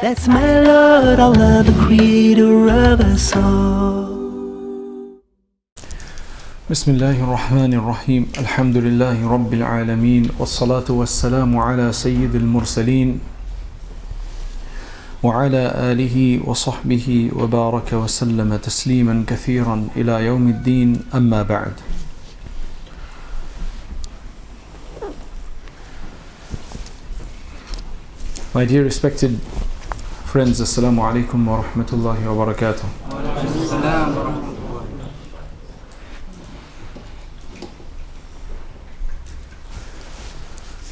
That's my Lord, Allah, the creator of us all. Bismillahir Rahmanir Rahim. Alhamdulillahi Rabbil Alameen. Wassalatu wassalamu ala Sayyidil Mursaleen. وعلى آله وصحبه وبارك وسلم تسليما كثيرا إلى يوم الدين أما بعد. My dear respected friends, Asalaamu'Alaikum wa Rahmatullahi wa Barakatu.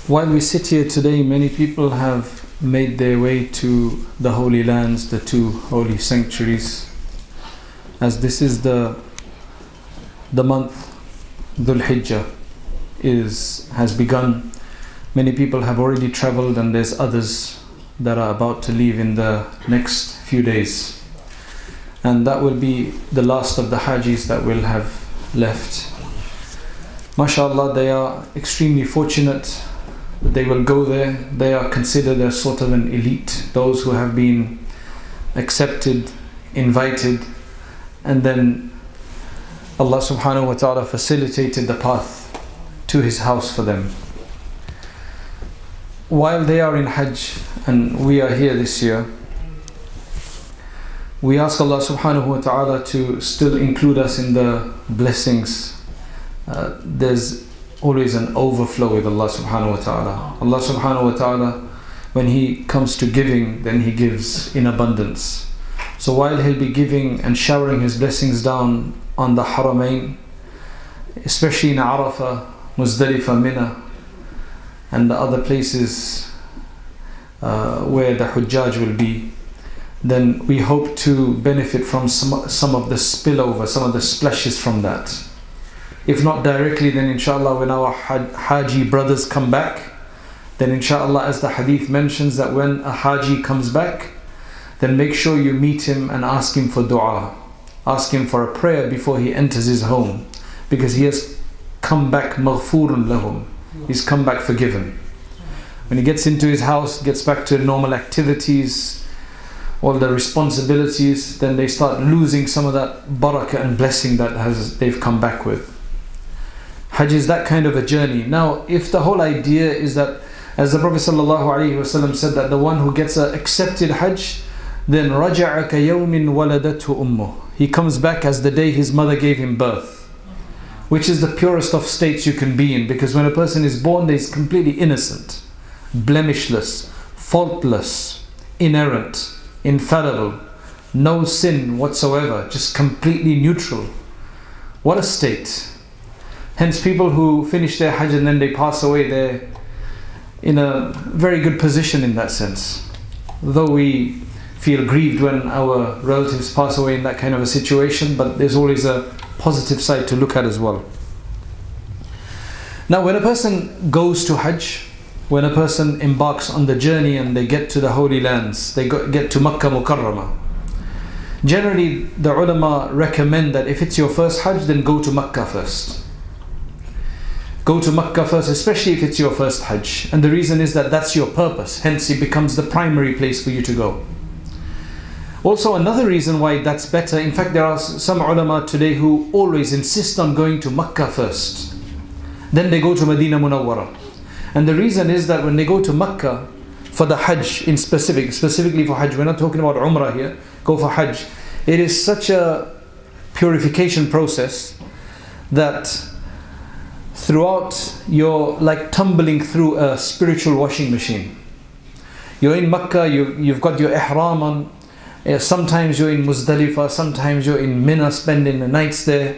While we sit here today, many people have made their way to the holy lands, the two holy sanctuaries, as this is the month Dhul Hijjah has begun. Many people have already traveled, and there's others that are about to leave in the next few days, and that will be the last of the Hajjis that will have left. MashaAllah, they are extremely fortunate. They will go there. They are considered as sort of an elite, those who have been accepted, invited, and then Allah subhanahu wa ta'ala facilitated the path to His house for them. While they are in Hajj and we are here this year, we ask Allah subhanahu wa ta'ala to still include us in the blessings. There's always an overflow with Allah subhanahu wa ta'ala. Allah subhanahu wa ta'ala, when He comes to giving, then He gives in abundance. So while He'll be giving and showering His blessings down on the Haramain, especially in Arafah, Muzdalifah, Minna, and the other places where the Hujjaj will be, then we hope to benefit from some of the spillover, some of the splashes from that. If not directly, then inshallah when our Haji brothers come back, then inshallah, as the hadith mentions, that when a Haji comes back, then make sure you meet him and ask him for dua. Ask him for a prayer before he enters his home, because he has come back maghfurun lahum. He's come back forgiven. When he gets into his house, gets back to normal activities, all the responsibilities, then they start losing some of that barakah and blessing that they've come back with. Hajj is that kind of a journey. Now, if the whole idea is that, as the Prophet ﷺ said, that the one who gets an accepted Hajj, then رَجَعَ كَيَوْمٍ وَلَدَتْهُ أُمُّهُ, he comes back as the day his mother gave him birth, which is the purest of states you can be in, because when a person is born, they is completely innocent, blemishless, faultless, inerrant, infallible, no sin whatsoever, just completely neutral. What a state! Hence, people who finish their Hajj and then they pass away, they're in a very good position in that sense. Though we feel grieved when our relatives pass away in that kind of a situation, but there's always a positive side to look at as well. Now, when a person goes to Hajj, when a person embarks on the journey and they get to the holy lands, they get to Makkah Mukarramah, generally the ulama recommend that if it's your first Hajj, then go to Makkah first. Go to Makkah first, especially if it's your first Hajj. And the reason is that that's your purpose. Hence, it becomes the primary place for you to go. Also, another reason why that's better, in fact, there are some ulama today who always insist on going to Makkah first. Then they go to Medina Munawwara. And the reason is that when they go to Makkah for the Hajj in specifically for Hajj, we're not talking about Umrah here, go for Hajj. It is such a purification process that throughout you're like tumbling through a spiritual washing machine. You're in Makkah, you've got your ihram on. Sometimes you're in Muzdalifah, sometimes you're in Minna spending the nights there.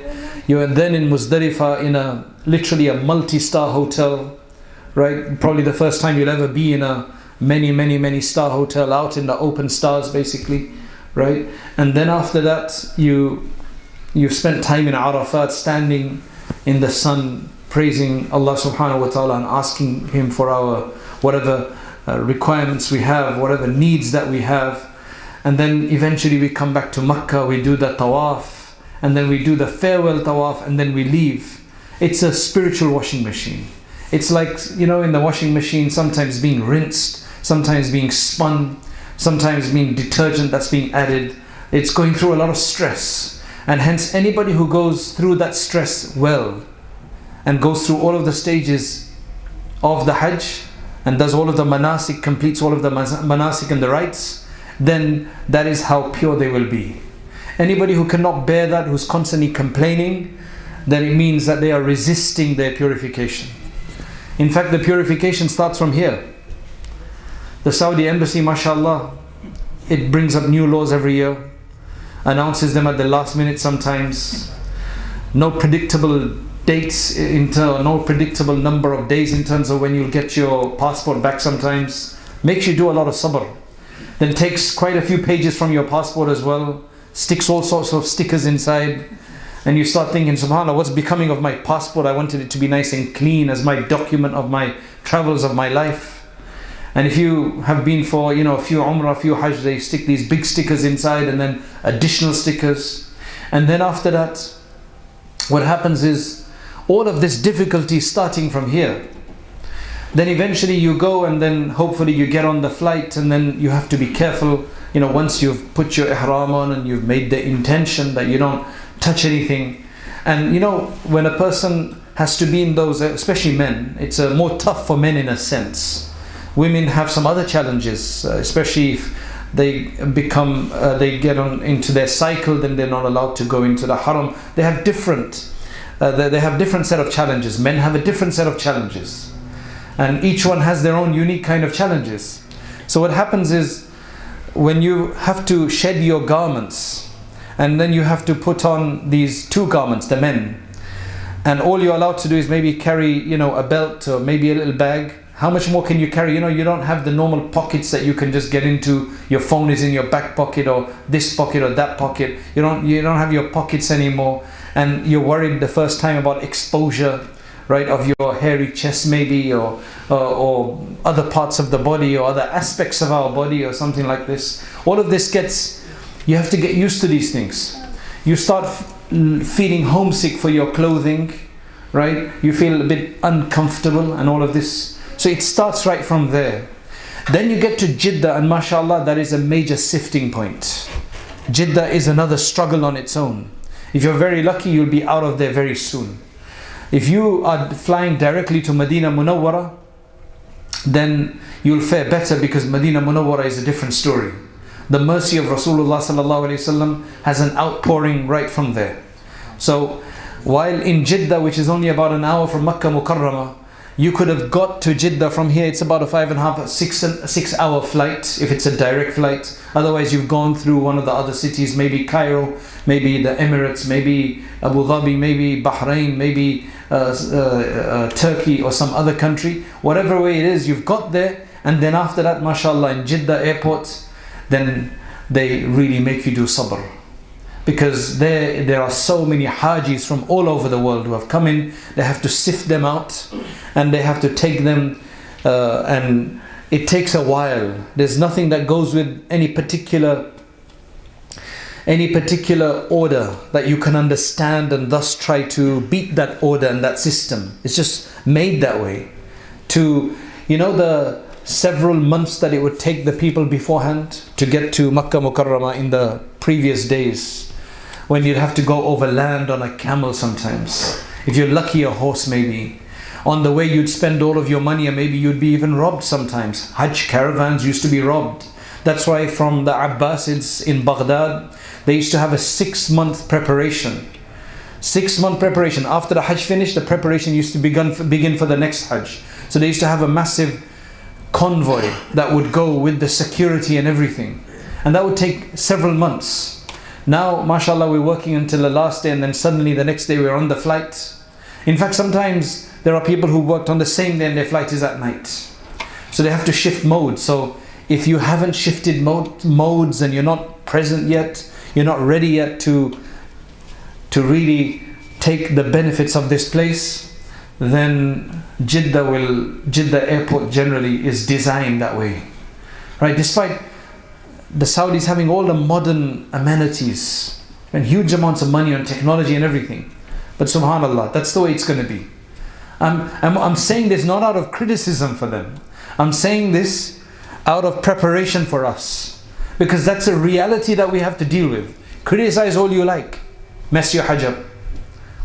You're then in Muzdalifah in literally a multi-star hotel, right? Probably the first time you'll ever be in a many star hotel, out in the open stars basically, right? And then after that you've spent time in Arafat, standing in the sun, praising Allah subhanahu wa ta'ala and asking Him for our whatever requirements we have, whatever needs that we have. And then eventually we come back to Makkah, we do the Tawaf, and then we do the farewell Tawaf, and then we leave. It's a spiritual washing machine. It's like, in the washing machine, sometimes being rinsed, sometimes being spun, sometimes mean detergent that's being added. It's going through a lot of stress. And hence anybody who goes through that stress well and goes through all of the stages of the Hajj and does all of the manasik, completes all of the manasik and the rites, then that is how pure they will be. Anybody who cannot bear that, who's constantly complaining, then it means that they are resisting their purification. In fact, the purification starts from here. The Saudi embassy, mashallah, it brings up new laws every year, announces them at the last minute sometimes. No predictable dates, no predictable number of days in terms of when you'll get your passport back sometimes. Makes you do a lot of sabr. Then takes quite a few pages from your passport as well, sticks all sorts of stickers inside, and you start thinking, subhanAllah, what's becoming of my passport? I wanted it to be nice and clean as my document of my travels of my life. And if you have been for a few Umrah, a few Hajj, they stick these big stickers inside and then additional stickers. And then after that, what happens is all of this difficulty starting from here. Then eventually you go and then hopefully you get on the flight, and then you have to be careful. Once you've put your ihram on and you've made the intention that you don't touch anything. And when a person has to be in those, especially men, it's more tough for men in a sense. Women have some other challenges, especially if they become, they get on into their cycle, then they're not allowed to go into the haram. They have different set of challenges. Men have a different set of challenges, and each one has their own unique kind of challenges. So what happens is, when you have to shed your garments, and then you have to put on these two garments, the men, and all you're allowed to do is maybe carry, a belt or maybe a little bag. How much more can you carry? You don't have the normal pockets that you can just get into. Your phone is in your back pocket or this pocket or that pocket. You don't have your pockets anymore, and you're worried the first time about exposure, right, of your hairy chest maybe, or other parts of the body or other aspects of our body or something like this. All of this you have to get used to these things. You start feeling homesick for your clothing, right? You feel a bit uncomfortable and all of this. So it starts right from there. Then you get to Jeddah, and mashallah, that is a major sifting point. Jeddah is another struggle on its own. If you're very lucky, you'll be out of there very soon. If you are flying directly to Medina Munawwara, then you'll fare better, because Medina Munawwara is a different story. The mercy of Rasulullah sallallahu alaihi wasallam has an outpouring right from there. So while in Jeddah, which is only about an hour from Makkah Mukarramah, you could have got to Jeddah from here. It's about a 5.5, 6 hour flight if it's a direct flight. Otherwise you've gone through one of the other cities, maybe Cairo, maybe the Emirates, maybe Abu Dhabi, maybe Bahrain, maybe Turkey or some other country. Whatever way it is, you've got there, and then after that, mashallah, in Jeddah airport, then they really make you do sabr. Because there are so many Hajis from all over the world who have come in. They have to sift them out, and they have to take them, and it takes a while. There's nothing that goes with any particular order that you can understand and thus try to beat that order and that system. It's just made that way. The several months that it would take the people beforehand to get to Makkah Mukarramah in the previous days, when you'd have to go over land on a camel sometimes. If you're lucky, a horse maybe. On the way you'd spend all of your money, and maybe you'd be even robbed sometimes. Hajj caravans used to be robbed. That's why from the Abbasids in Baghdad, they used to have a 6-month preparation. 6-month preparation. After the Hajj finished, the preparation used to begin for the next Hajj. So they used to have a massive convoy that would go with the security and everything. And that would take several months. Now, mashallah, we're working until the last day, and then suddenly the next day we're on the flight. In fact, sometimes there are people who worked on the same day and their flight is at night. So they have to shift modes. So if you haven't shifted modes and you're not present yet, you're not ready yet to really take the benefits of this place, then Jeddah airport generally is designed that way. Right? Despite the Saudis having all the modern amenities and huge amounts of money on technology and everything, but subhanallah, that's the way it's going to be. I'm saying this not out of criticism for them. I'm saying this out of preparation for us. Because that's a reality that we have to deal with. Criticize all you like. Mess your Hajj up.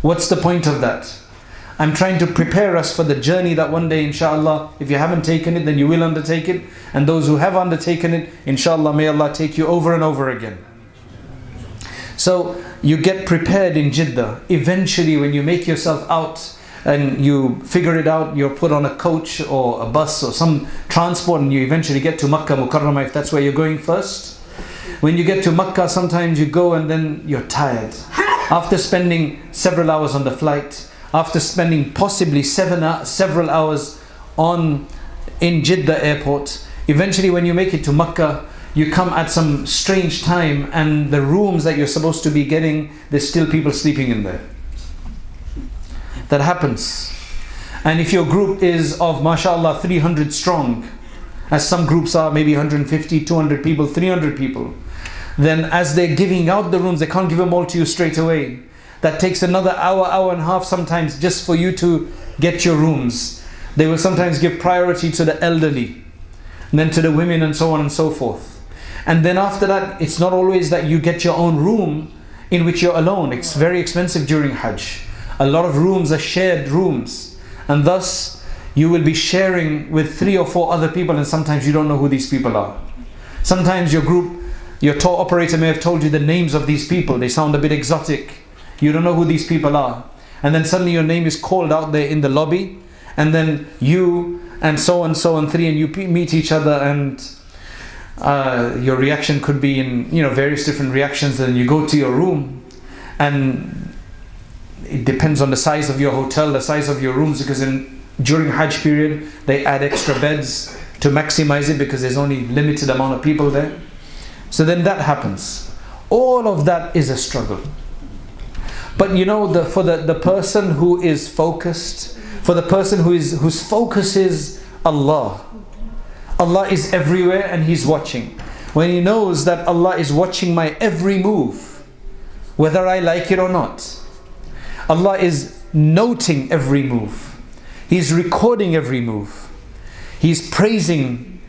What's the point of that? I'm trying to prepare us for the journey that one day, inshallah, if you haven't taken it, then you will undertake it. And those who have undertaken it, inshallah, may Allah take you over and over again. So you get prepared in Jeddah. Eventually, when you make yourself out and you figure it out, you're put on a coach or a bus or some transport, and you eventually get to Makkah Mukarramah, if that's where you're going first. When you get to Makkah, sometimes you go and then you're tired. After spending several hours on the flight, after spending possibly several hours in Jeddah airport, eventually when you make it to Makkah, you come at some strange time, and the rooms that you're supposed to be getting, there's still people sleeping in there. That happens. And if your group is of, mashallah, 300 strong, as some groups are, maybe 150, 200 people, 300 people, then as they're giving out the rooms, they can't give them all to you straight away. That takes another hour and a half sometimes just for you to get your rooms. They will sometimes give priority to the elderly, and then to the women, and so on and so forth. And then after that, it's not always that you get your own room in which you're alone. It's very expensive during Hajj. A lot of rooms are shared rooms, and thus you will be sharing with 3 or 4 other people, and sometimes you don't know who these people are. Sometimes your group, your tour operator may have told you the names of these people. They sound a bit exotic. You don't know who these people are. And then suddenly your name is called out there in the lobby, and then you and so on 3, and you meet each other, and your reaction could be in various different reactions. Then you go to your room, and it depends on the size of your hotel, the size of your rooms, because during Hajj period they add extra beds to maximize it, because there's only limited amount of people there. So then that happens. All of that is a struggle. But for the person who is focused, for the person whose focus is Allah, Allah is everywhere and He's watching. When he knows that Allah is watching my every move, whether I like it or not, Allah is noting every move. He's recording every move. He's praising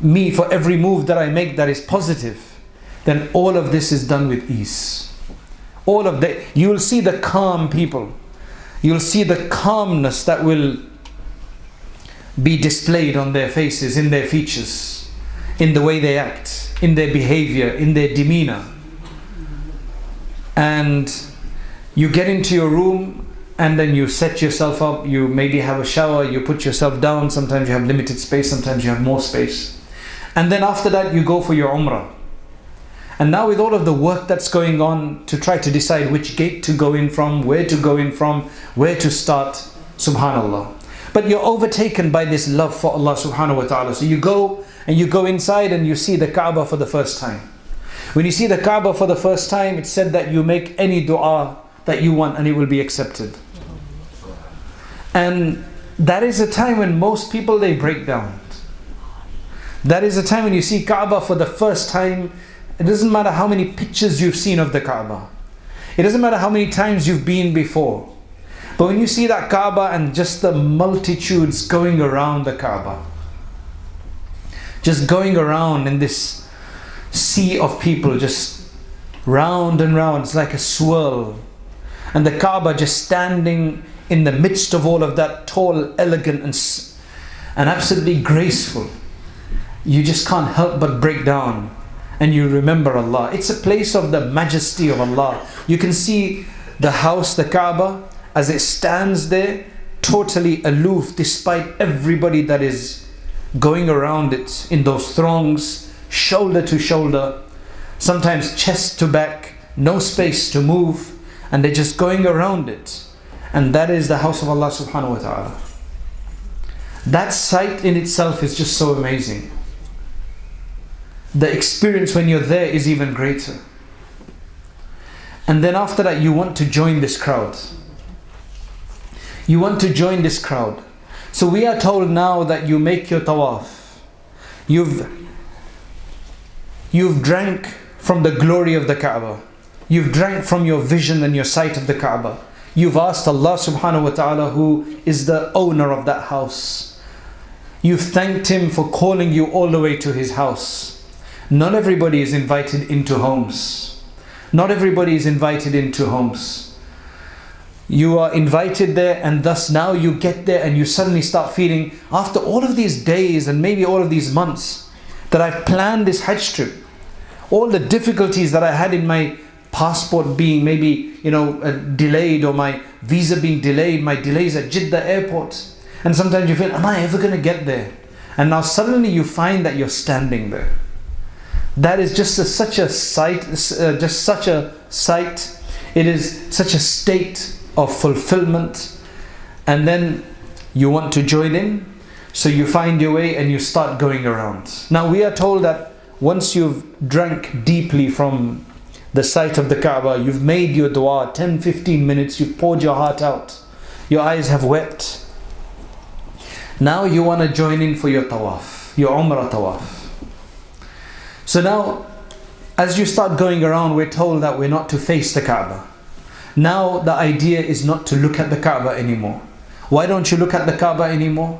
me for every move that I make that is positive. Then all of this is done with ease. All of that, you will see the calm people. You'll see the calmness that will be displayed on their faces, in their features, in the way they act, in their behavior, in their demeanor. And you get into your room, and then you set yourself up. You maybe have a shower, you put yourself down. Sometimes you have limited space, sometimes you have more space. And then after that you go for your umrah. And now with all of the work that's going on to try to decide which gate to go in from, where to go in from, where to start, subhanallah. But you're overtaken by this love for Allah subhanahu wa ta'ala. So you go inside and you see the Kaaba for the first time. When you see the Kaaba for the first time, it's said that you make any dua that you want and it will be accepted. And that is a time when most people, they break down. That is a time when you see Kaaba for the first time. It doesn't matter how many pictures you've seen of the Kaaba. It doesn't matter how many times you've been before. But when you see that Kaaba and just the multitudes going around the Kaaba, just going around in this sea of people, just round and round, it's like a swirl. And the Kaaba just standing in the midst of all of that, tall, elegant and absolutely graceful. You just can't help but break down. And you remember Allah. It's a place of the majesty of Allah. You can see the house, the Kaaba, as it stands there, totally aloof, despite everybody that is going around it in those throngs, shoulder to shoulder, sometimes chest to back, no space to move, and they're just going around it. And that is the house of Allah subhanahu wa ta'ala. That sight in itself is just so amazing. The experience when you're there is even greater. And then after that, you want to join this crowd. You want to join this crowd. So we are told now that you make your tawaf. You've drank from the glory of the Kaaba. You've drank from your vision and your sight of the Kaaba. You've asked Allah subhanahu wa ta'ala, who is the owner of that house. You've thanked Him for calling you all the way to His house. Not everybody is invited into homes. Not everybody is invited into homes. You are invited there, and thus now you get there and you suddenly start feeling, after all of these days and maybe all of these months that I've planned this Hajj trip, all the difficulties that I had in my passport being maybe, delayed, or my visa being delayed, my delays at Jeddah airport. And sometimes you feel, am I ever going to get there? And now suddenly you find that you're standing there. That is such a sight. It is such a state of fulfillment. And then you want to join in, so you find your way and you start going around. Now we are told that once you've drank deeply from the sight of the Kaaba, you've made your dua 10-15 minutes, you've poured your heart out, your eyes have wept. Now you want to join in for your tawaf, your umrah tawaf. So now, as you start going around, we're told that we're not to face the Kaaba. Now the idea is not to look at the Kaaba anymore. Why don't you look at the Kaaba anymore?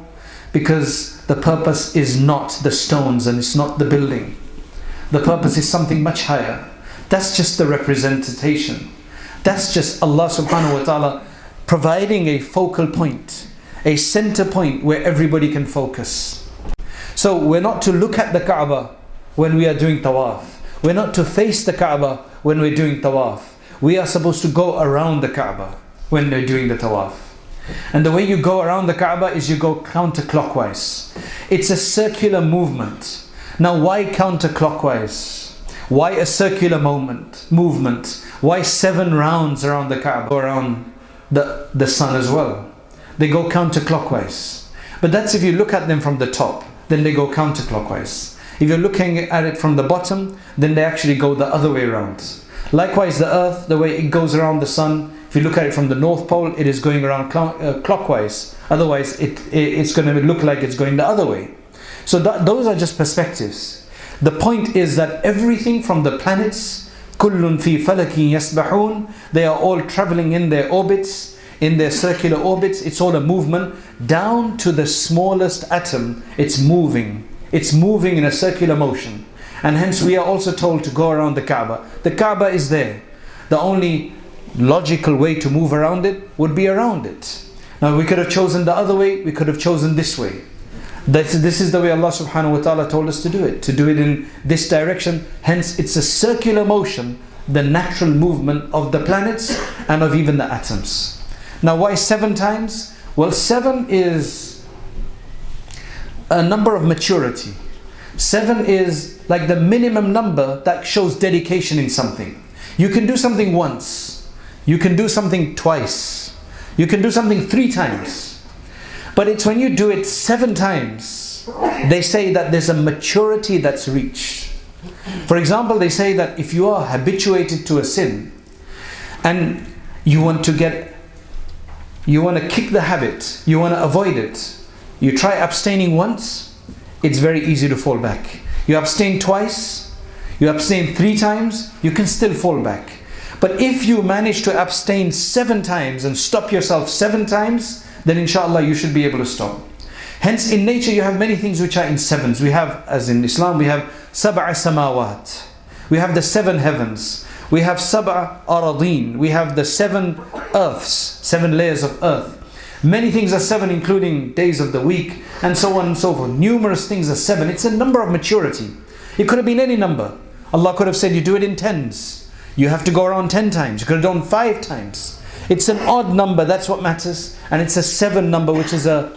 Because the purpose is not the stones and it's not the building. The purpose is something much higher. That's just the representation. That's just Allah subhanahu wa ta'ala providing a focal point, a center point where everybody can focus. So we're not to look at the Kaaba when we are doing tawaf. We're not to face the Kaaba when we're doing tawaf. We are supposed to go around the Kaaba when we're doing the tawaf. And the way you go around the Kaaba is you go counterclockwise. It's a circular movement. Now why counterclockwise? Why a circular movement? Why 7 rounds around the Kaaba, around the sun as well? They go counterclockwise. But that's if you look at them from the top, then they go counterclockwise. If you're looking at it from the bottom, then they actually go the other way around. Likewise, the earth, the way it goes around the sun, if you look at it from the North Pole, it is going around clockwise. Otherwise, it's going to look like it's going the other way. So those are just perspectives. The point is that everything from the planets, kullun fi falakin yasbahun, they are all traveling in their orbits, in their circular orbits. It's all a movement down to the smallest atom. It's moving. It's moving in a circular motion. And hence we are also told to go around the Kaaba. The Kaaba is there. The only logical way to move around it would be around it. Now we could have chosen the other way, we could have chosen this way. This is the way Allah subhanahu wa ta'ala told us to do it in this direction. Hence it's a circular motion, the natural movement of the planets and of even the atoms. Now why 7 times? Well, 7 is a number of maturity. 7 is like the minimum number that shows dedication in something. You can do something once, you can do something twice, you can do something 3 times. But it's when you do it 7 times, they say that there's a maturity that's reached. For example, they say that if you are habituated to a sin and you want to kick the habit, you want to avoid it, you try abstaining once, it's very easy to fall back. You abstain twice, you abstain 3 times, you can still fall back. But if you manage to abstain 7 times and stop yourself 7 times, then inshallah you should be able to stop. Hence in nature you have many things which are in 7s. We have, as in Islam, we have sab'a samawat. We have the 7 heavens. We have sab'a aradeen. We have the 7 earths, 7 layers of earth. Many things are 7, including days of the week and so on and so forth. Numerous things are 7. It's a number of maturity. It could have been any number. Allah could have said you do it in 10s. You have to go around 10 times. You could have done 5 times. It's an odd number, that's what matters. And it's a 7 number, which is a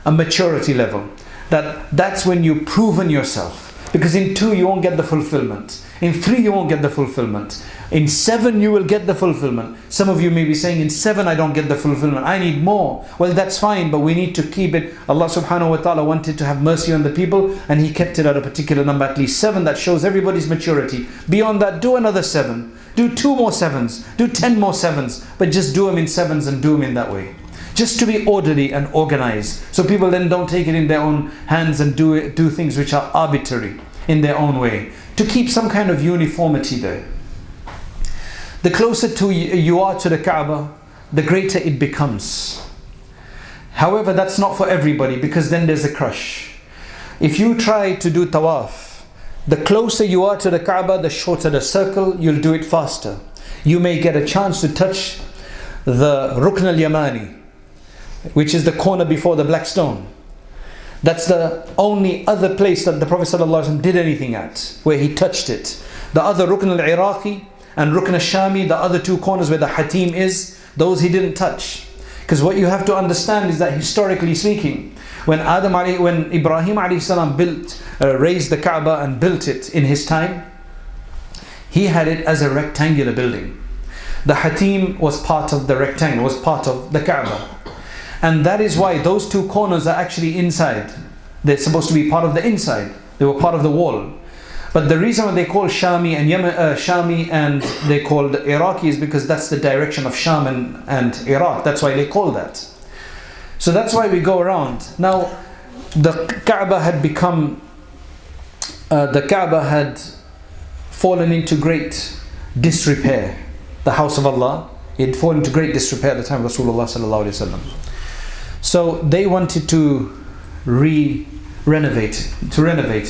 maturity level. That's when you've proven yourself. Because in 2 you won't get the fulfillment. In 3 you won't get the fulfillment. In 7 you will get the fulfillment. Some of you may be saying, in 7 I don't get the fulfillment, I need more. Well, that's fine, but we need to keep it. Allah subhanahu wa ta'ala wanted to have mercy on the people, and He kept it at a particular number, at least 7. That shows everybody's maturity. Beyond that, do another 7. Do 2 more 7s. Do 10 more 7s. But just do them in 7s and do them in that way. Just to be orderly and organized. So people then don't take it in their own hands and do things which are arbitrary in their own way. To keep some kind of uniformity there. The closer you are to the Kaaba, the greater it becomes. However, that's not for everybody, because then there's a crush. If you try to do tawaf the closer you are to the Kaaba, the shorter the circle, you'll do it faster. You may get a chance to touch the Rukn al-Yamani, which is the corner before the black stone. That's the only other place that the Prophet ﷺ did anything at, where he touched it. The other Rukn al-Iraqi and Rukn al-Shami, the other two corners where the Hatim is, those he didn't touch. Because what you have to understand is that historically speaking, when Ibrahim alayhi salam raised the Kaaba and built it in his time, he had it as a rectangular building. The Hatim was part of the rectangle, was part of the Kaaba. And that is why those two corners are actually inside. They're supposed to be part of the inside. They were part of the wall. But the reason why they call Shami and Shami and they called Iraqi is because that's the direction of Sham and Iraq. That's why they call that. So that's why we go around. Now, the Kaaba had fallen into great disrepair. The house of Allah, it had fallen into great disrepair at the time of Rasulullah sallallahu alaihi wasallam. So they wanted to renovate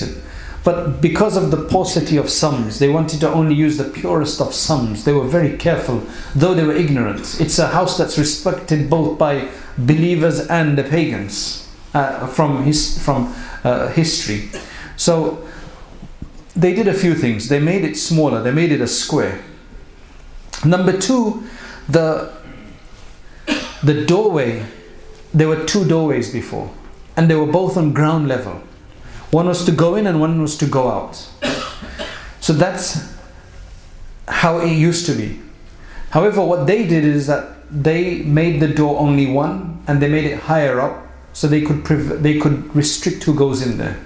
it. But because of the paucity of sums, they wanted to only use the purest of sums. They were very careful, though they were ignorant. It's a house that's respected both by believers and the pagans from history. So they did a few things. They made it smaller. They made it a square. Number two, the doorway. There were two doorways before, and they were both on ground level. One was to go in and one was to go out. So that's how it used to be. However, what they did is that they made the door only one, and they made it higher up, so they could restrict who goes in there,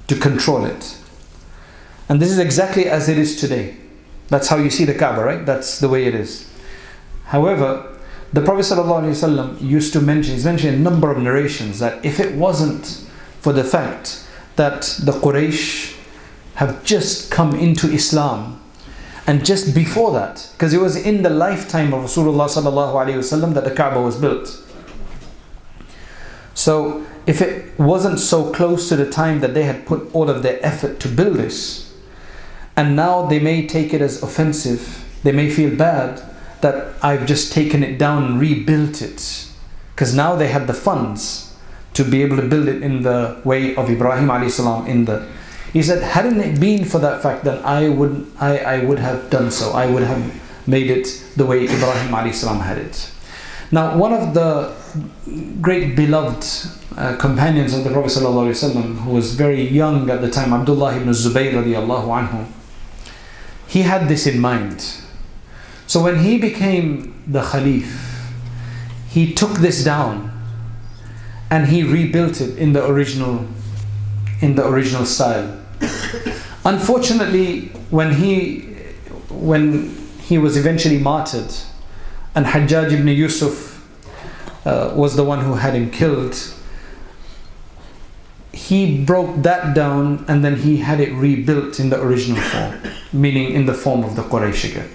to control it. And this is exactly as it is today. That's how you see the Kaaba, right? That's the way it is. However, the Prophet ﷺ used to mention, he's mentioned a number of narrations, that if it wasn't for the fact that the Quraysh have just come into Islam, and just before that, because it was in the lifetime of Rasulullah ﷺ that the Kaaba was built. So if it wasn't so close to the time that they had put all of their effort to build this, and now they may take it as offensive, they may feel bad that I've just taken it down and rebuilt it, because now they had the funds to be able to build it in the way of Ibrahim alayhi salam. He said, hadn't it been for that fact, then I would have done so. I would have made it the way Ibrahim alayhi salam had it. Now, one of the great beloved companions of the Prophet sallallahu alaihi wasallam, who was very young at the time, Abdullah ibn Zubayr radiyallahu anhu, he had this in mind. So when he became the Khalif, he took this down and he rebuilt it in the original style. Unfortunately, when he was eventually martyred, and Hajjaj ibn Yusuf was the one who had him killed, he broke that down and then he had it rebuilt in the original form, meaning in the form of the Quraysh again.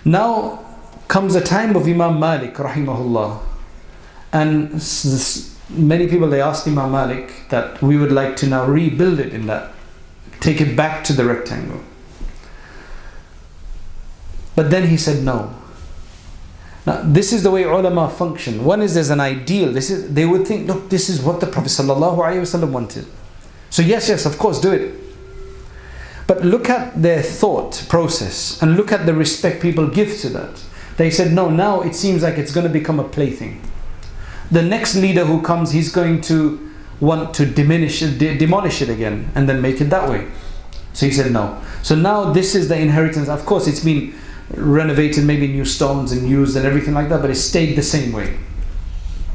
Now comes a time of Imam Malik rahimahullah, and many people, they asked Imam Malik that we would like to now rebuild it in that, take it back to the rectangle. But then he said no. Now this is the way ulama function. One is, there's an ideal. They would think, look, this is what the Prophet ﷺ wanted. So yes, of course, do it. But look at their thought process and look at the respect people give to that. They said, no, now it seems like it's going to become a plaything. The next leader who comes, he's going to want to demolish it again and then make it that way. So he said no. So now this is the inheritance. Of course, it's been renovated, maybe new stones and used and everything like that, but it stayed the same way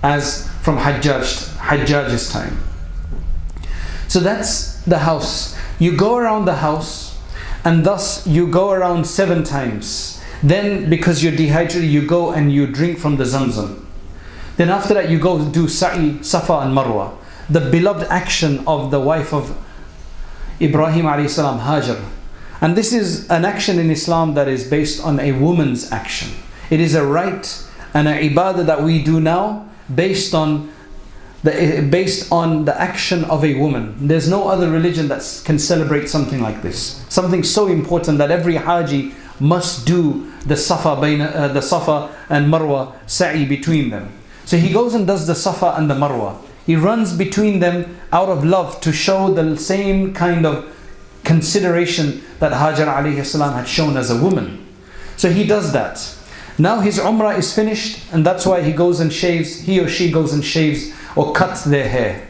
as from Hajjaj's time. So that's the house. You go around the house, and thus you go around 7 times. Then, because you're dehydrated, you go and you drink from the Zamzam. Then after that, you go do Sa'i, Safa and Marwah, the beloved action of the wife of Ibrahim alayhi salam, Hajar. And this is an action in Islam that is based on a woman's action. It is a rite and an ibadah that we do now based on based on the action of a woman. There's no other religion that can celebrate something like this. Something so important that every Haji must do the Safa and Marwah sa'i between them. So he goes and does the Safa and the Marwah. He runs between them out of love to show the same kind of consideration that Hajar alayhi salam had shown as a woman. So he does that. Now his Umrah is finished, and that's why he goes and shaves, he or she goes and shaves or cuts their hair.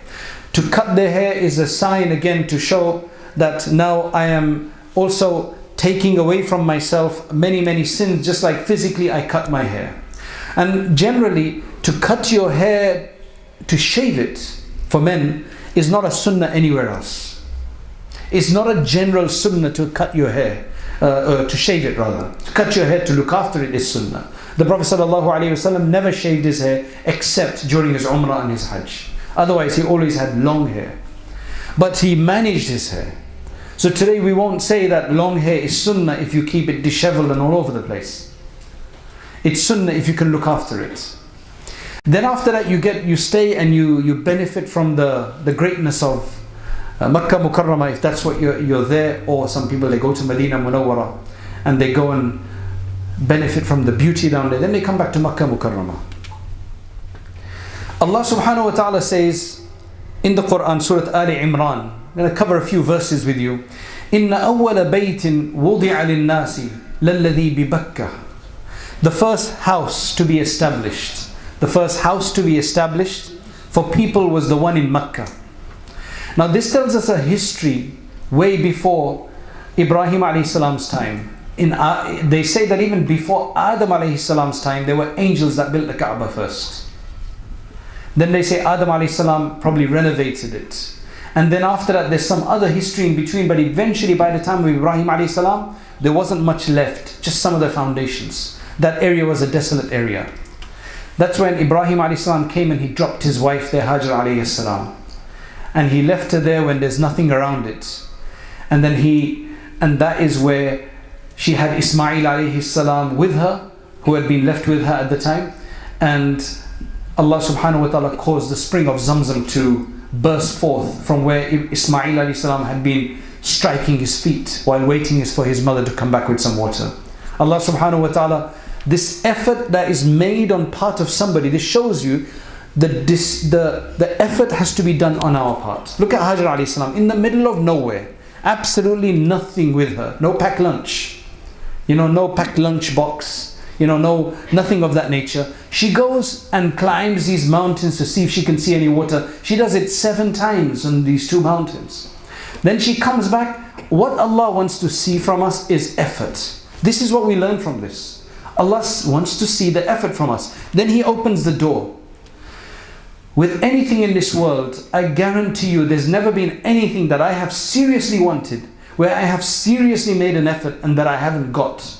To cut their hair is a sign again to show that now I am also taking away from myself many sins, just like physically I cut my hair. And generally, to cut your hair, to shave it for men is not a sunnah anywhere else. It's not a general sunnah to cut your hair, to shave it rather. To cut your hair, to look after it is sunnah. The Prophet ﷺ never shaved his hair except during his Umrah and his Hajj. Otherwise he always had long hair. But he managed his hair. So today we won't say that long hair is sunnah if you keep it disheveled and all over the place. It's sunnah if you can look after it. Then after that you stay and you benefit from the greatness of Makkah Mukarramah, if that's what you're there. Or some people, they go to Medina Munawwara and they go and benefit from the beauty down there. Then they come back to Makkah Mukarramah. Allah subhanahu wa ta'ala says in the Quran, Surah Ali Imran, I'm going to cover a few verses with you. إِنَّ أَوَّلَ بَيْتٍ وُضِعَ لِلنَّاسِ لَلَّذِي بِبَكَّةٍ. The first house to be established. The first house to be established for people was the one in Makkah. Now this tells us a history way before Ibrahim alayhi salam's time. They say that even before Adam alayhi salam's time, there were angels that built the Kaaba first. Then they say Adam alayhi salam probably renovated it. And then after that there's some other history in between, but eventually by the time of Ibrahim alayhi salam, there wasn't much left, just some of the foundations. That area was a desolate area. That's when Ibrahim alayhi salam came and he dropped his wife there, Hajar alayhi salam. And he left her there when there's nothing around it. And that is where she had Ismail alayhi salam with her, who had been left with her at the time. And Allah subhanahu wa ta'ala caused the spring of Zamzam to burst forth from where Ismail alayhi salam had been striking his feet while waiting for his mother to come back with some water. Allah subhanahu wa ta'ala, this effort that is made on part of somebody, this shows you that the effort has to be done on our part. Look at Hajar alayhi salam in the middle of nowhere, absolutely nothing with her, no packed lunch, no packed lunch box, nothing of that nature. She goes and climbs these mountains to see if she can see any water. She does it 7 times on these 2 mountains. Then she comes back. What Allah wants to see from us is effort. This is what we learn from this. Allah wants to see the effort from us. Then He opens the door. With anything in this world, I guarantee you there's never been anything that I have seriously wanted, where I have seriously made an effort and that I haven't got.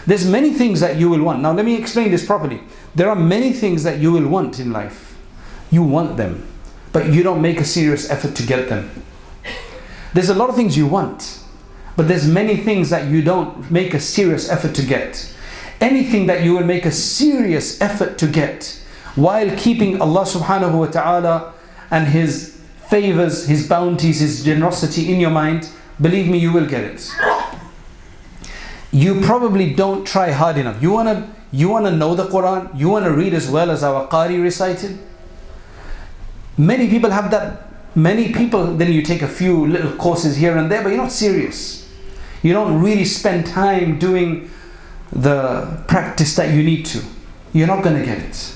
There's many things that you will want. Now let me explain this properly. There are many things that you will want in life. You want them, but you don't make a serious effort to get them. There's a lot of things you want, but there's many things that you don't make a serious effort to get. Anything that you will make a serious effort to get, while keeping Allah subhanahu wa ta'ala and His favors, His bounties, His generosity in your mind, believe me, you will get it. You probably don't try hard enough. You wanna know the Quran, you wanna read as well as our Qari recited. Many people have that. Many people, then you take a few little courses here and there, but you're not serious. You don't really spend time doing the practice that you need to. You're not gonna get it.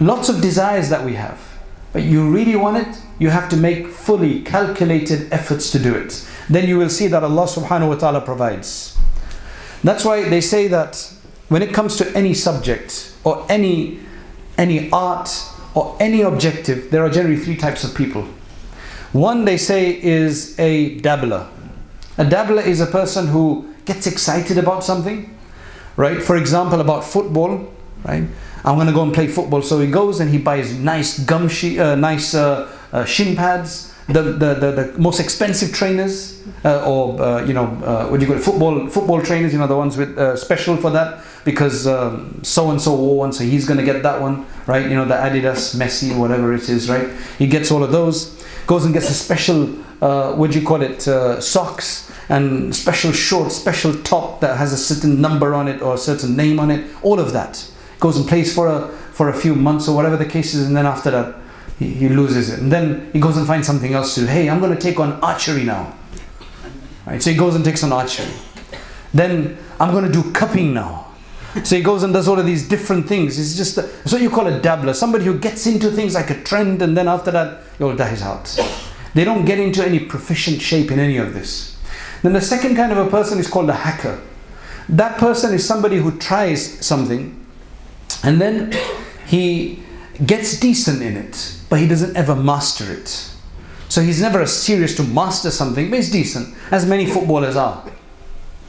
Lots of desires that we have, but you really want it, you have to make fully calculated efforts to do it. Then you will see that Allah subhanahu wa ta'ala provides. That's why they say that when it comes to any subject or any art or any objective, there are generally 3 types of people. One, they say, is a dabbler. A dabbler is a person who gets excited about something, right? For example, about football, right? I'm going to go and play football. So he goes and he buys nice shin pads, the most expensive trainers, what do you call it? Football trainers, the ones with special for that. because so-and-so wore one, so he's going to get that one, right? You know, the Adidas, Messi, whatever it is, right? He gets all of those. Goes and gets a special, socks, and special shorts, special top that has a certain number on it or a certain name on it. All of that. Goes and plays for a few months or whatever the case is, and then after that, he loses it. And then he goes and finds something else to do. Hey, I'm going to take on archery now. Right? So he goes and takes on archery. Then I'm going to do cupping now. So he goes and does all of these different things. It's just so you call a dabbler, somebody who gets into things like a trend, and then after that, it all dies out. They don't get into any proficient shape in any of this. Then the second kind of a person is called a hacker. That person is somebody who tries something, and then he gets decent in it, but he doesn't ever master it. So he's never as serious to master something, but he's decent, as many footballers are.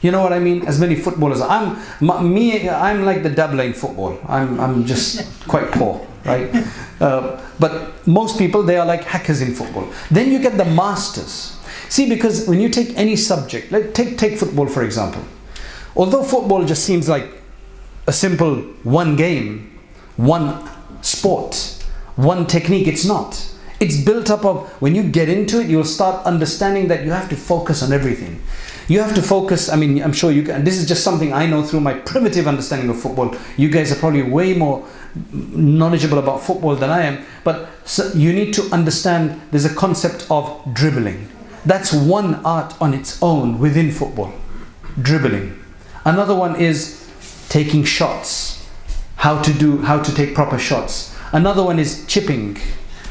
You know what I mean? As many footballers are. I'm like the dabbler in football. I'm just quite poor, right? But most people, they are like hackers in football. Then you get the masters. See, because when you take any subject, take football for example. Although football just seems like a simple one game, one sport, one technique, it's not. It's built up of, when you get into it, you'll start understanding that you have to focus on everything. You have to focus, I mean, I'm sure you can, this is just something I know through my primitive understanding of football. You guys are probably way more knowledgeable about football than I am, but so you need to understand there's a concept of dribbling. That's one art on its own within football, dribbling. Another one is taking shots, how to take proper shots. Another one is chipping.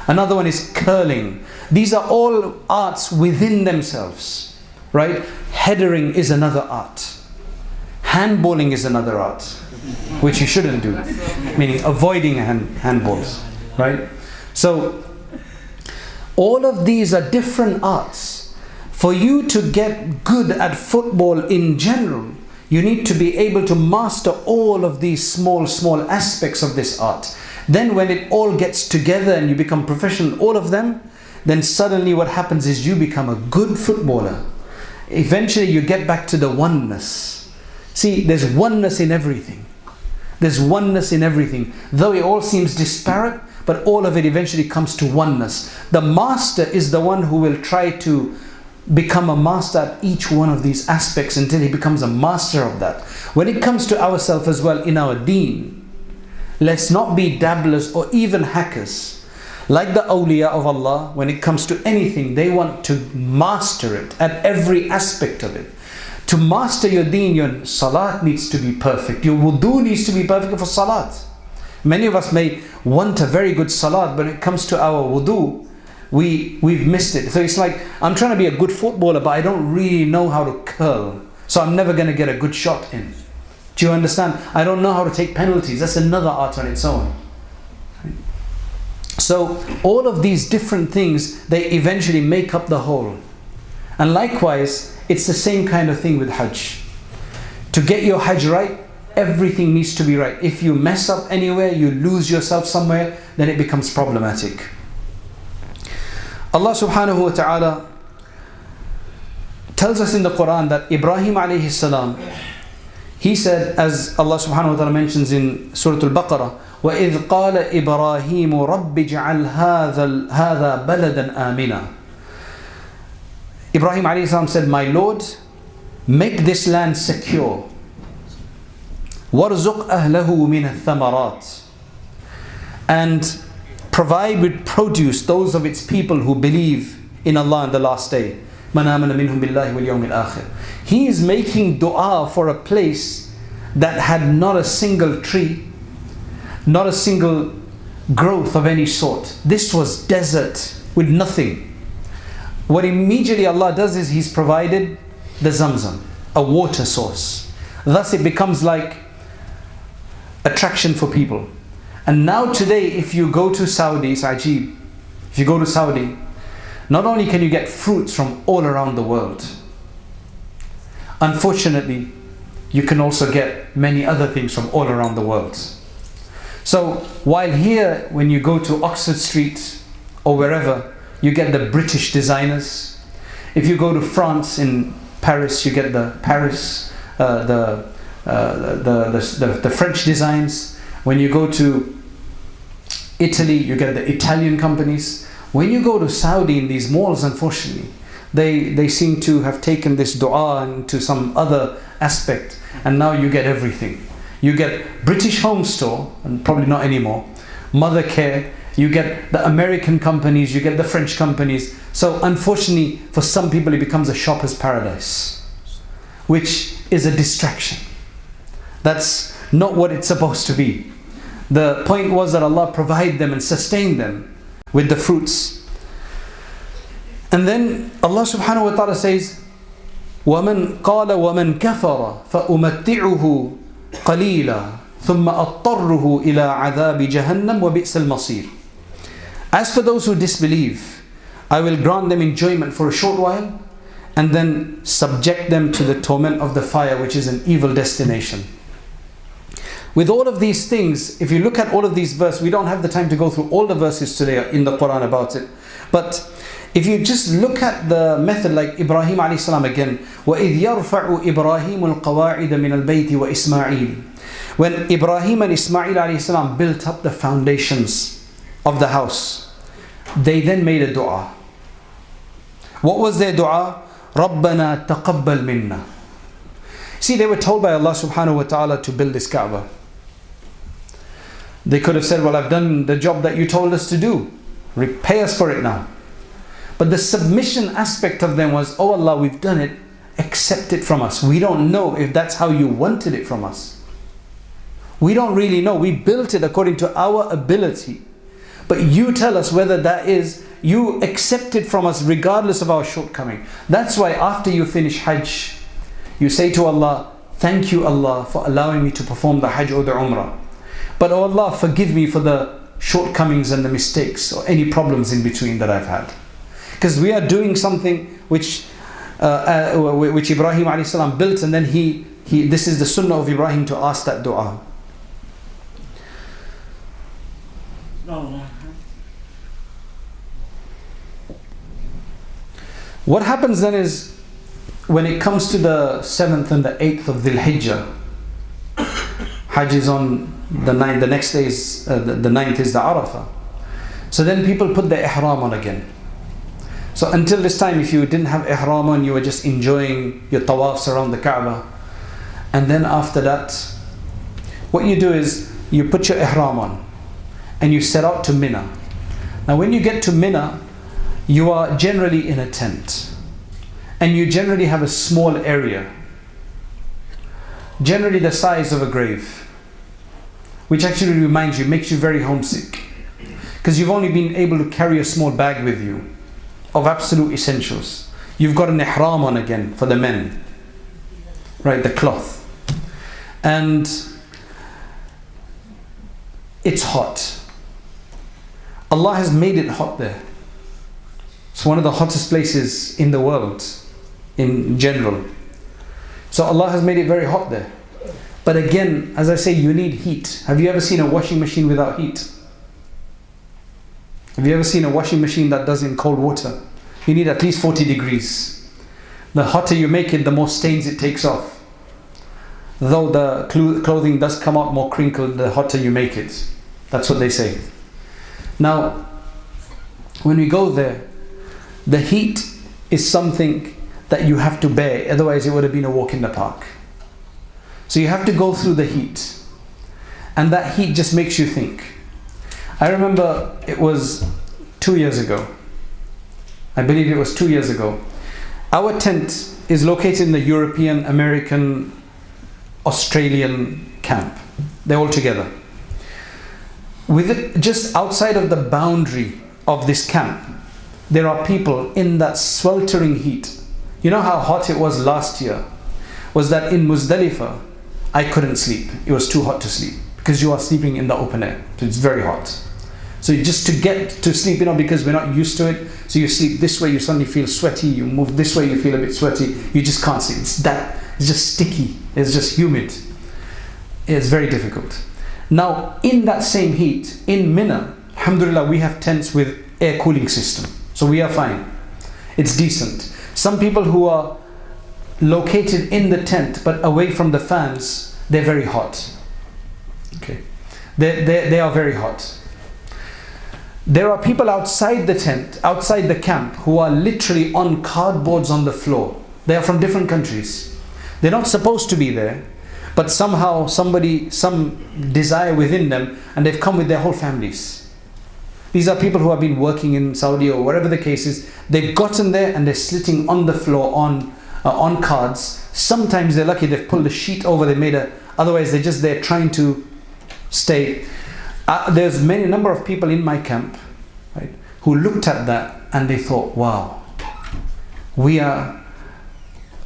Another one is curling. These are all arts within themselves, right? Headering is another art. Handballing is another art, which you shouldn't do, meaning avoiding handballs, right? So all of these are different arts. For you to get good at football in general, you need to be able to master all of these small aspects of this art. Then when it all gets together and you become professional, all of them, then suddenly what happens is you become a good footballer. Eventually you get back to the oneness. See, there's oneness in everything. There's oneness in everything. Though it all seems disparate, but all of it eventually comes to oneness. The master is the one who will try to become a master at each one of these aspects until he becomes a master of that. When it comes to ourselves as well in our deen, let's not be dabblers or even hackers. Like the awliya of Allah, when it comes to anything, they want to master it at every aspect of it. To master your deen, your salat needs to be perfect. Your wudu needs to be perfect for salat. Many of us may want a very good salat, but when it comes to our wudu, we've missed it. So it's like, I'm trying to be a good footballer, but I don't really know how to curl. So I'm never going to get a good shot in. Do you understand? I don't know how to take penalties. That's another art on its own. So all of these different things, they eventually make up the whole. And likewise, it's the same kind of thing with Hajj. To get your Hajj right, everything needs to be right. If you mess up anywhere, you lose yourself somewhere, then it becomes problematic. Allah subhanahu wa ta'ala tells us in the Quran that Ibrahim alayhi salam, he said, as Allah subhanahu wa ta'ala mentions in Surah Al-Baqarah, وَإِذْ قَالَ إِبْرَاهِيمُ رَبِّ اجْعَلْ هَذَا بَلَدًا آمِنًا. Ibrahim alayhi salam said, my Lord, make this land secure. وَارْزُقْ أَهْلَهُ مِنَ الثَّمَرَاتِ. And provide with produce those of its people who believe in Allah and the last day. مَنْ آمَنَ مِنْهُمْ بِاللَّهِ وَالْيَوْمِ الْآخِرِ. He is making dua for a place that had not a single tree, not a single growth of any sort. This was desert with nothing. What immediately Allah does is He's provided the Zamzam, a water source. Thus it becomes like attraction for people. And now today, if you go to Saudi, it's ajib. If you go to Saudi, not only can you get fruits from all around the world, unfortunately, you can also get many other things from all around the world. So while here, when you go to Oxford Street or wherever, you get the British designers. If you go to France, in Paris, you get the Paris, the the French designs. When you go to Italy, you get the Italian companies. When you go to Saudi, in these malls, unfortunately, they seem to have taken this dua into some other aspect, and now you get everything. You get British Home Store, and probably not anymore, Mother Care, you get the American companies, you get the French companies. So unfortunately, for some people, it becomes a shopper's paradise, which is a distraction. That's not what it's supposed to be. The point was that Allah provide them and sustain them with the fruits. And then Allah subhanahu wa ta'ala says, وَمَنْ قَالَ وَمَنْ كَفَرَ فَأُمَتِّعُهُ قَلِيلًا ثُمَّ أَضْطَرُّهُ إِلَىٰ عَذَابِ جَهَنَّمَ وَبِئْسَ الْمَصِيرُ. As for those who disbelieve, I will grant them enjoyment for a short while and then subject them to the torment of the fire, which is an evil destination. With all of these things, if you look at all of these verses, we don't have the time to go through all the verses today in the Quran about it. But if you just look at the method, like Ibrahim alayhi salam again, وَإِذْ يَرْفَعُ إِبْرَاهِيمُ الْقَوَاعِدَ مِنَ الْبَيْتِ وَإِسْمَاعِيلُ. When Ibrahim and Ismail alayhi salam built up the foundations of the house, they then made a dua. What was their dua? رَبَّنَا تَقَبَّلْ مِنَّا. See, they were told by Allah subhanahu wa ta'ala to build this Kaaba. They could have said, well, I've done the job that you told us to do. Repay us for it now. But the submission aspect of them was, oh Allah, we've done it. Accept it from us. We don't know if that's how you wanted it from us. We don't really know. We built it according to our ability. But you tell us whether that is, you accept it from us regardless of our shortcoming. That's why after you finish Hajj, you say to Allah, thank you Allah for allowing me to perform the Hajj or the Umrah. But oh Allah, forgive me for the shortcomings and the mistakes or any problems in between that I've had. Because we are doing something which Ibrahim alayhi salam built, and then this is the sunnah of Ibrahim to ask that dua. What happens then is, when it comes to the 7th and the 8th of Dhul Hijjah, Hajj is on the 9th, the next day is, the 9th is the Arafah. So then people put the ihram on again. So until this time, if you didn't have ihram on, you were just enjoying your tawafs around the Kaaba. And then after that, what you do is, you put your ihram on and you set out to Minna. Now when you get to Minna, you are generally in a tent. And you generally have a small area, generally the size of a grave, which actually reminds you, makes you very homesick, because you've only been able to carry a small bag with you of absolute essentials. You've got an ihram on again for the men, right, the cloth, and it's hot. Allah has made it hot there. It's one of the hottest places in the world in general. So Allah has made it very hot there. But again, as I say, you need heat. Have you ever seen a washing machine without heat? Have you ever seen a washing machine that does in cold water? You need at least 40 degrees. The hotter you make it, the more stains it takes off. Though the clothing does come out more crinkled, the hotter you make it. That's what they say. Now, when we go there, the heat is something that you have to bear, otherwise it would have been a walk in the park. So you have to go through the heat, and that heat just makes you think. I remember it was 2 years ago. I believe it was 2 years ago. Our tent is located in the European, American, Australian camp. They're all together. With it, just outside of the boundary of this camp, there are people in that sweltering heat. You know how hot it was last year? Was that in Muzdalifah, I couldn't sleep. It was too hot to sleep, because you are sleeping in the open air. So it's very hot. So just to get to sleep, because we're not used to it, so you sleep this way, you suddenly feel sweaty. You move this way, you feel a bit sweaty. You just can't sleep. It's just sticky. It's just humid. It's very difficult. Now, in that same heat, in Minna, alhamdulillah, we have tents with air cooling system. So we are fine. It's decent. Some people who are located in the tent but away from the fans, they're very hot. Okay, they are very hot. There are people outside the tent, outside the camp, who are literally on cardboards on the floor. They are from different countries. They're not supposed to be there, but somehow some desire within them, and they've come with their whole families. These are people who have been working in Saudi or whatever the case is. They've gotten there and they're sitting on the floor on cards. Sometimes they're lucky they've pulled a sheet over, they made otherwise they're just there trying to stay. There's a number of people in my camp, right, who looked at that and they thought, wow, we are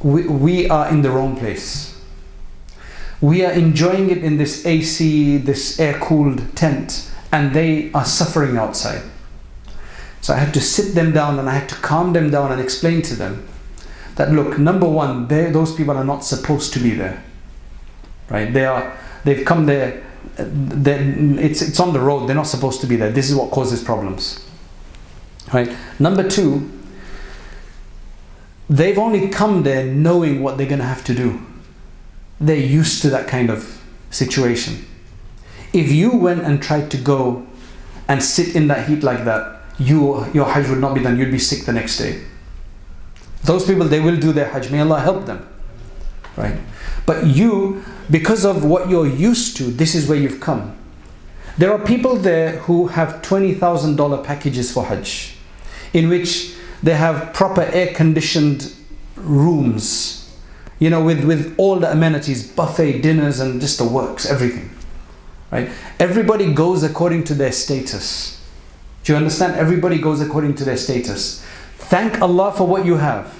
in the wrong place. We are enjoying it in this AC, this air-cooled tent, and they are suffering outside. So I had to sit them down and I had to calm them down and explain to them that, look, number one, those people are not supposed to be there, right? They've come there. It's on the road. They're not supposed to be there. This is what causes problems, right? Number two, they've only come there knowing what they're going to have to do. They're used to that kind of situation. If you went and tried to go and sit in that heat like that, your Hajj would not be done. You'd be sick the next day. Those people, they will do their Hajj. May Allah help them, right? But you, because of what you're used to, this is where you've come. There are people there who have $20,000 packages for Hajj, in which they have proper air-conditioned rooms, you know, with all the amenities, buffet dinners and just the works, everything, right? Everybody goes according to their status. Do you understand? Everybody goes according to their status. Thank Allah for what you have.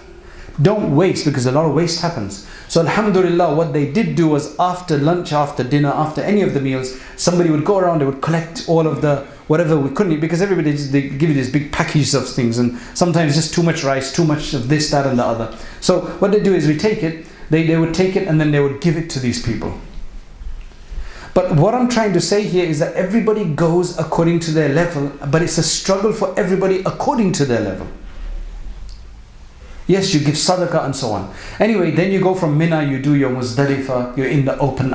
Don't waste, because a lot of waste happens. So alhamdulillah, what they did do was, after lunch, after dinner, after any of the meals, somebody would go around, they would collect all of the whatever we couldn't eat, because everybody they give you these big packages of things, and sometimes just too much rice, too much of this, that and the other. So what they do is, we take it, they would take it and then they would give it to these people. But what I'm trying to say here is that everybody goes according to their level, but it's a struggle for everybody according to their level. Yes, you give sadaqah and so on. Anyway, then you go from Minna, you do your Muzdalifah, you're in the open,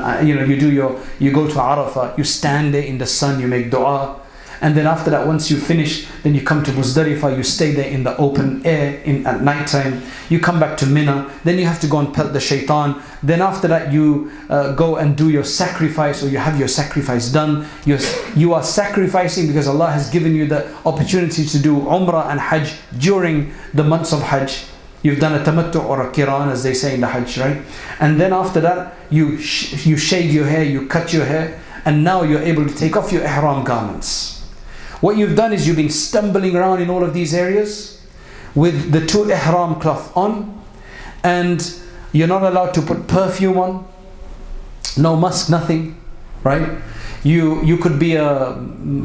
you go to Arafah, you stand there in the sun, you make dua. And then after that, once you finish, then you come to Muzdalifah, you stay there in the open air at night time. You come back to Minna, then you have to go and pelt the shaitan. Then after that, you go and do your sacrifice, or you have your sacrifice done. You are sacrificing because Allah has given you the opportunity to do Umrah and Hajj during the months of Hajj. You've done a tamattu or a kiran, as they say in the Hajj, right? And then after that, you shave your hair, you cut your hair, and now you're able to take off your ihram garments. What you've done is, you've been stumbling around in all of these areas with the two ihram cloth on, and you're not allowed to put perfume on, no musk, nothing, right? You could be a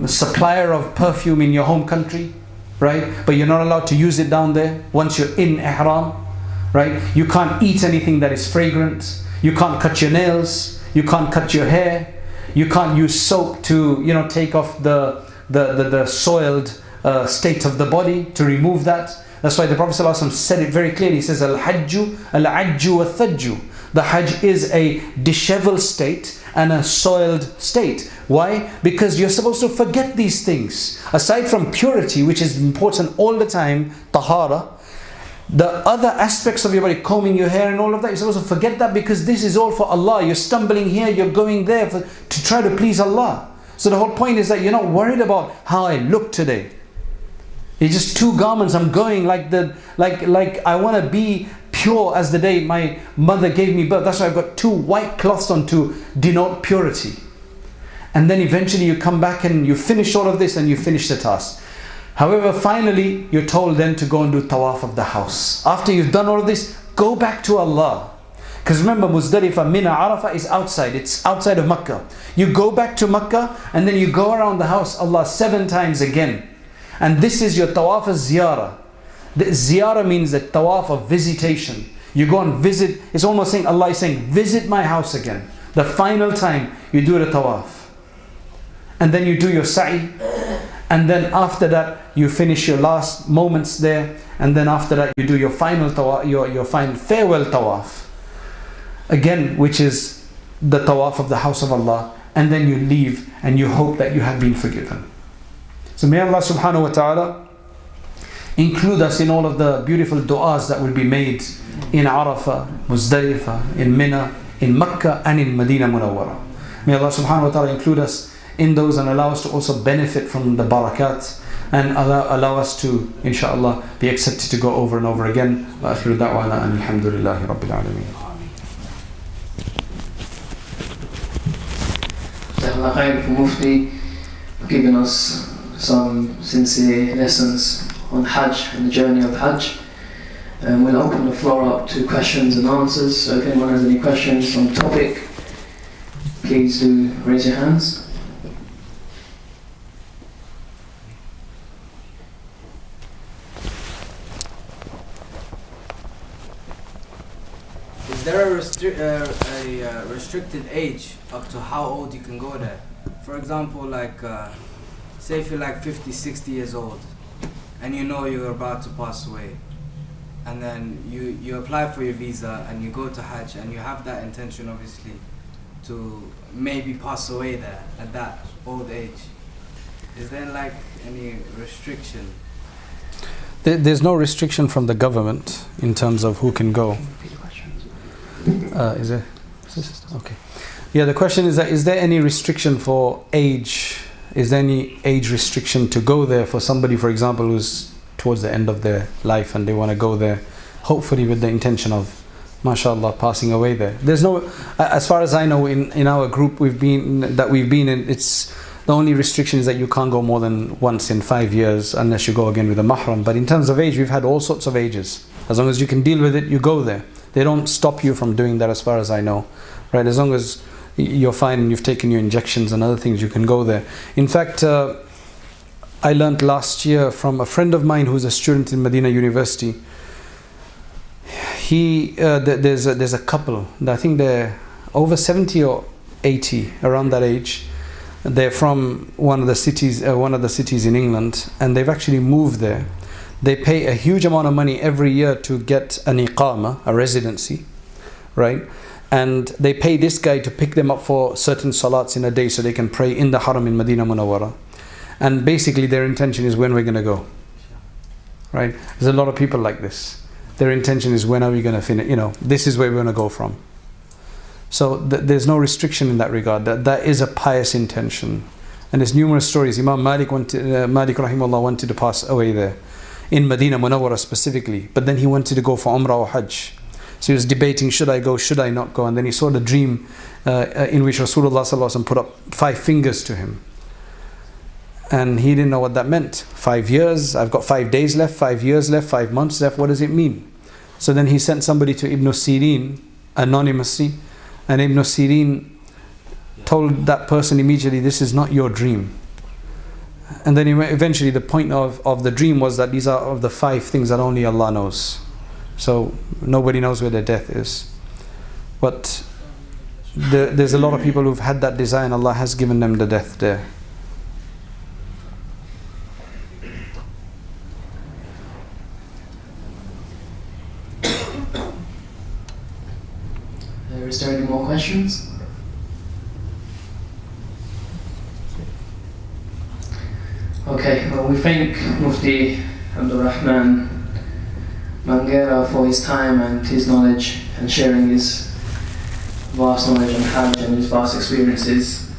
supplier of perfume in your home country, right? But you're not allowed to use it down there once you're in ihram, right? You can't eat anything that is fragrant. You can't cut your nails. You can't cut your hair. You can't use soap to, take off the soiled state of the body, to remove that. That's why the Prophet ﷺ said it very clearly. He says, Al-Hajju wa-Thajju. The Hajj is a disheveled state and a soiled state. Why? Because you're supposed to forget these things. Aside from purity, which is important all the time, tahara, the other aspects of your body, combing your hair and all of that, you're supposed to forget that, because this is all for Allah. You're stumbling here, you're going there to try to please Allah. So the whole point is that you're not worried about how I look today. It's just two garments. I'm going like I want to be pure as the day my mother gave me birth. That's why I've got two white cloths on to denote purity. And then eventually you come back and you finish all of this and you finish the task. However, finally you're told then to go and do Tawaf of the house. After you've done all of this, go back to Allah. Because remember, Muzdalifah, Minna, Arafah is outside. It's outside of Makkah. You go back to Makkah and then you go around the house Allah 7 times again. And this is your Tawaf al-Ziyarah. The Ziyarah means the Tawaf of visitation. You go and visit. It's almost saying, Allah is saying, visit my house again. The final time you do the Tawaf. And then you do your Sa'i. And then after that you finish your last moments there. And then after that you do your final Tawaf, your final farewell Tawaf. Again, which is the Tawaf of the house of Allah, and then you leave and you hope that you have been forgiven. So may Allah subhanahu wa ta'ala include us in all of the beautiful du'as that will be made in Arafah, Muzdalifah, in Minna, in Makkah and in Medina Munawwara. May Allah subhanahu wa ta'ala include us in those and allow us to also benefit from the barakat, and allow us to, inshallah, be accepted to go over and over again. Wa akhiru da'wana and alhamdulillahi rabbil alameen. Jazakallah khair for Mufti giving us some sincere lessons on Hajj and the journey of Hajj. We'll open the floor up to questions and answers, so if anyone has any questions on the topic, please do raise your hands. Is there a restricted age up to how old you can go there? For example, like say if you're like 50, 60 years old and you know you're about to pass away, and then you apply for your visa and you go to Hajj and you have that intention obviously to maybe pass away there at that old age. Is there like any restriction? There's no restriction from the government in terms of who can go. Is there? Okay. Yeah, the question is that is there any restriction for age? Is there any age restriction to go there for somebody, for example, who's towards the end of their life and they want to go there, hopefully with the intention of, mashallah, passing away there? There's no, as far as I know, in our group we've been in, it's the only restriction is that you can't go more than once in 5 years unless you go again with a mahram. But in terms of age, we've had all sorts of ages. As long as you can deal with it, you go there. They don't stop you from doing that, as far as I know, right? As long as you're fine and you've taken your injections and other things, you can go there. In fact, I learned last year from a friend of mine who's a student in Medina University. There's a couple, I think they're over 70 or 80, around that age. They're from one of the cities in England, and they've actually moved there. They pay a huge amount of money every year to get an iqama, a residency, right? And they pay this guy to pick them up for certain salats in a day so they can pray in the haram in Medina Munawwara. And basically their intention is, when we're going to go, right? There's a lot of people like this. Their intention is, when are we going to finish? This is where we're going to go from. So there's no restriction in that regard. That is a pious intention. And there's numerous stories. Imam Malik rahimahullah wanted to pass away there, in Medina Munawwara specifically, but then he wanted to go for Umrah or Hajj. So he was debating, should I go, should I not go? And then he saw the dream in which Rasulullah sallallahu alaihi wasallam put up 5 fingers to him. And he didn't know what that meant. 5 years, I've got 5 days left, 5 years left, 5 months left, what does it mean? So then he sent somebody to Ibn Sirin anonymously, and Ibn Sirin told that person immediately, this is not your dream. And then eventually the point of the dream was that these are of the 5 things that only Allah knows. So nobody knows where their death is. But there's a lot of people who've had that desire, and Allah has given them the death there. Is there any more questions? Okay, well, we thank Mufti Abdur-Rahman Mangera for his time and his knowledge, and sharing his vast knowledge on Hajj and his vast experiences.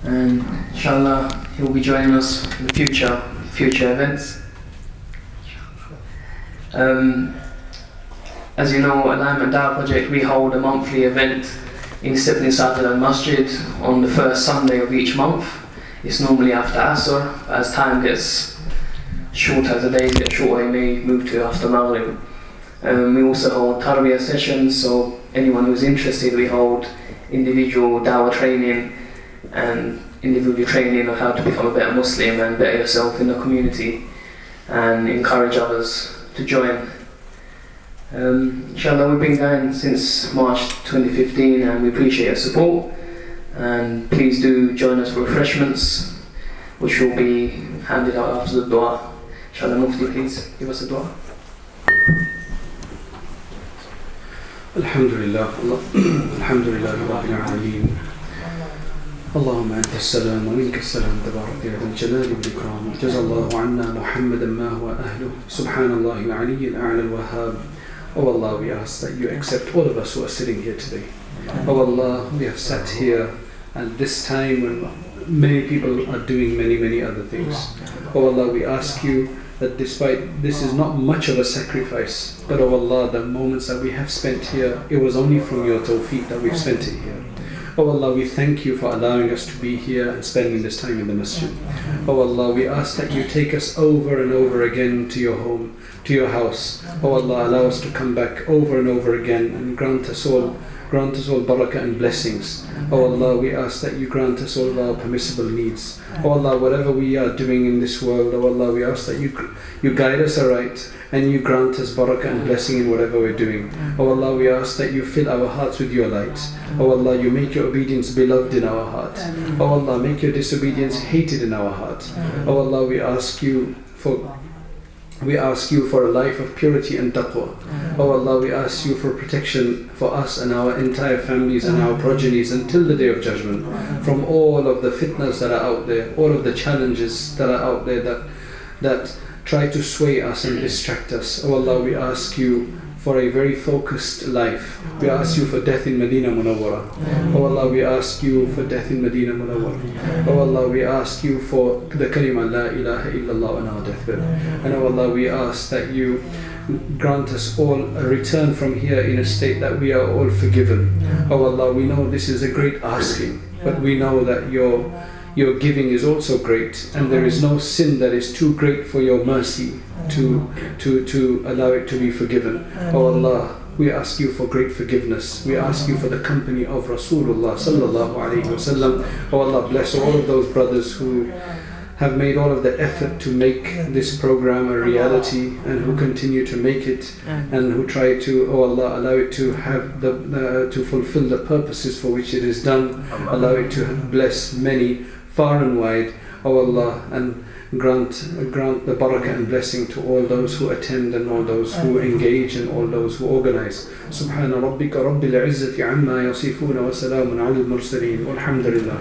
And inshallah, he will be joining us in the future events. As you know, Alignment Dawah Project, we hold a monthly event in Stepney Shahjalal Masjid on the first Sunday of each month. It's normally after Asr. As time gets shorter, as the days get shorter, we may move to after Maghrib. We also hold Tarbiyah sessions, so anyone who's interested, we hold individual Dawah training and individual training on how to become a better Muslim and better yourself in the community, and encourage others to join. Inshallah, we've been going since March 2015, and we appreciate your support. And please do join us for refreshments, which will be handed out after the dua. Inshallah, Mufti, please give us a dua. Alhamdulillah, Alhamdulillah, Rabbil Alameen. اللهم أنت السلام ومنك السلام تبارك يا ذا الجلال والإكرام جزا الله عنا محمدا ما هو أهله سبحان الله العلي الأعلى الوهاب. Oh Allah, we ask that you accept all of us who are sitting here today. Oh Allah, we have sat here at this time when many people are doing many other things. Oh Allah, we ask you that despite this is not much of a sacrifice, but oh Allah, the moments that we have spent here, it was only from your tawfiq that we've spent it here. Oh Allah, we thank you for allowing us to be here and spending this time in the masjid. Oh Allah, we ask that you take us over and over again to your home, to your house. Oh Allah, allow us to come back over and over again and grant us all barakah and blessings. Oh Allah, we ask that you grant us all of our permissible needs. Oh Allah, whatever we are doing in this world, oh Allah, we ask that you guide us aright and you grant us barakah and blessing in whatever we're doing. Oh Allah, we ask that you fill our hearts with your light. Oh Allah, you make your obedience beloved in our heart. Oh Allah, make your disobedience hated in our heart. Oh Allah, we ask you for a life of purity and taqwa. Oh Allah, we ask you for protection for us and our entire families and our progenies until the day of judgment from all of the fitnas that are out there, all of the challenges that are out there that try to sway us and distract us. Oh Allah, we ask you for a very focused life. We ask you for death in Medina Munawwara. Oh Allah, we ask you for death in Medina Munawwara. Oh Allah, we ask you for the kalima La ilaha illallah on our deathbed. And oh Allah, we ask that you grant us all a return from here in a state that we are all forgiven. Oh Allah, we know this is a great asking, but we know that your giving is also great, and there is no sin that is too great for your mercy to allow it to be forgiven. Oh Allah, we ask you for great forgiveness. We ask you for the company of Rasulullah sallallahu alaihi wasallam. Oh Allah, bless all of those brothers who have made all of the effort to make this program a reality and who continue to make it and who try to, oh Allah, allow it to have to fulfill the purposes for which it is done. Allow it to bless many far and wide, oh Allah, and grant the barakah and blessing to all those who attend and all those who engage and all those who organize. Subhana rabbika rabbil izzati amma yasifuna wa salamun ala al-mursaleen walhamdulillah.